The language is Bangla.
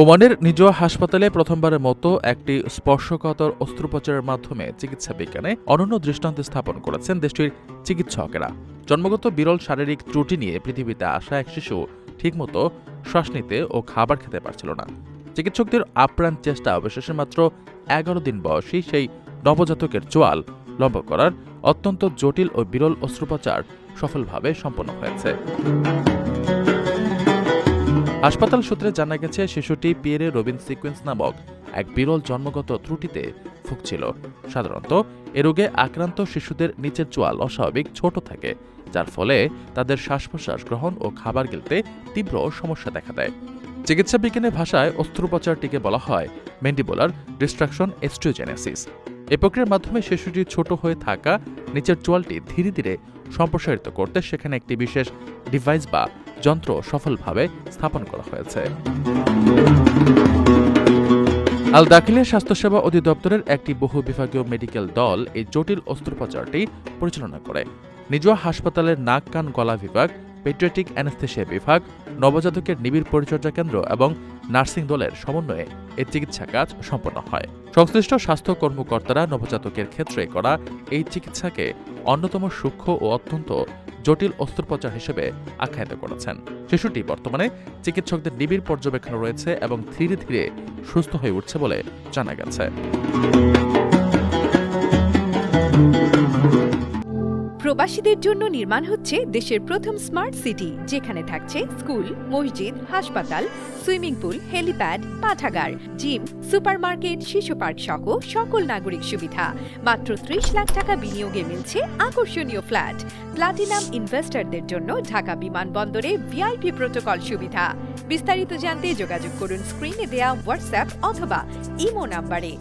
ওমানের নিজুয়া হাসপাতালে প্রথমবারের মতো একটি স্পর্শকাতর অস্ত্রোপচারের মাধ্যমে চিকিৎসা বিজ্ঞানে অনন্য দৃষ্টান্ত স্থাপন করেছেন দেশটির চিকিৎসকেরা। জন্মগত বিরল শারীরিক ত্রুটি নিয়ে পৃথিবীতে আসা এক শিশু ঠিকমতো শ্বাস নিতে ও খাবার খেতে পারছিল না। চিকিৎসকদের আপ্রাণ চেষ্টা অবশেষে মাত্র ১১ দিন বয়সী সেই নবজাতকের চোয়াল লম্বা করার অত্যন্ত জটিল ও বিরল অস্ত্রোপচার সফলভাবে সম্পন্ন হয়েছে। হাসপাতাল সূত্রে জানা গেছে, শিশুটি পিয়েরে রবিন সিকোয়েন্স নামক এক বিরল জন্মগত ত্রুটিতে ভুগছিল। সাধারণত এ রোগে আক্রান্ত শিশুদের নিচের চোয়াল অস্বাভাবিক ছোট থাকে, যার ফলে তাদের শ্বাস প্রশ্বাস গ্রহণ ও খাবার গিলতে তীব্র সমস্যা দেখা দেয়। চিকিৎসা বিজ্ঞানের ভাষায় অস্ত্রোপচারটিকে বলা হয় ম্যান্ডিবুলার ডিস্ট্রাকশন অস্টিওজেনেসিস। এ প্রক্রিয়ার মাধ্যমে শিশুটির ছোট হয়ে থাকা নিচের চোয়ালটি ধীরে ধীরে সম্প্রসারিত করতে সেখানে একটি বিশেষ ডিভাইস বা যন্ত্র সফলভাবে স্থাপন করা হয়েছে। আল দাখিলিয়া স্বাস্থ্যসেবা অধিদপ্তরের একটি বহু বিভাগীয় মেডিকেল দল এই জটিল অস্ত্রোপচারটি পরিচালনা করে। নিজুয়া হাসপাতালের নাক কান গলা বিভাগ, পেডিয়াট্রিক অ্যানেস্থেসিয়া বিভাগ, নবজাতকের নিবিড় পরিচর্যা কেন্দ্র এবং নার্সিং দলের সমন্বয়ে এই চিকিৎসা কাজ সম্পন্ন হয়। সংশ্লিষ্ট স্বাস্থ্য কর্মকর্তারা নবজাতকের ক্ষেত্রে করা এই চিকিৎসাকে অন্যতম সূক্ষ্ম ও অত্যন্ত জটিল অস্ত্রোপচার হিসেবে আখ্যায়িত করেছেন। শিশুটি বর্তমানে চিকিৎসকদের নিবিড় পর্যবেক্ষণে রয়েছে এবং ধীরে ধীরে সুস্থ হয়ে উঠছে বলে জানা গেছে। প্রবাসীদের জন্য নির্মাণ হচ্ছে দেশের প্রথম স্মার্ট সিটি, যেখানে থাকছে স্কুল, মসজিদ, হাসপাতাল, সুইমিং পুল, হেলিপ্যাড, পাঠাগার, জিম, সুপারমার্কেট, শিশু পার্ক সহ সকল নাগরিক সুবিধা। মাত্র ৩০ লাখ টাকা বিনিয়োগে মিলছে আকর্ষণীয় ফ্ল্যাট। প্লাটিনাম ইনভেস্টরদের জন্য ঢাকা বিমানবন্দরে ভিআইপি প্রোটোকল সুবিধা। বিস্তারিত জানতে যোগাযোগ করুন স্ক্রিনে দেয়া হোয়াটসঅ্যাপ অথবা ইমো নাম্বারে।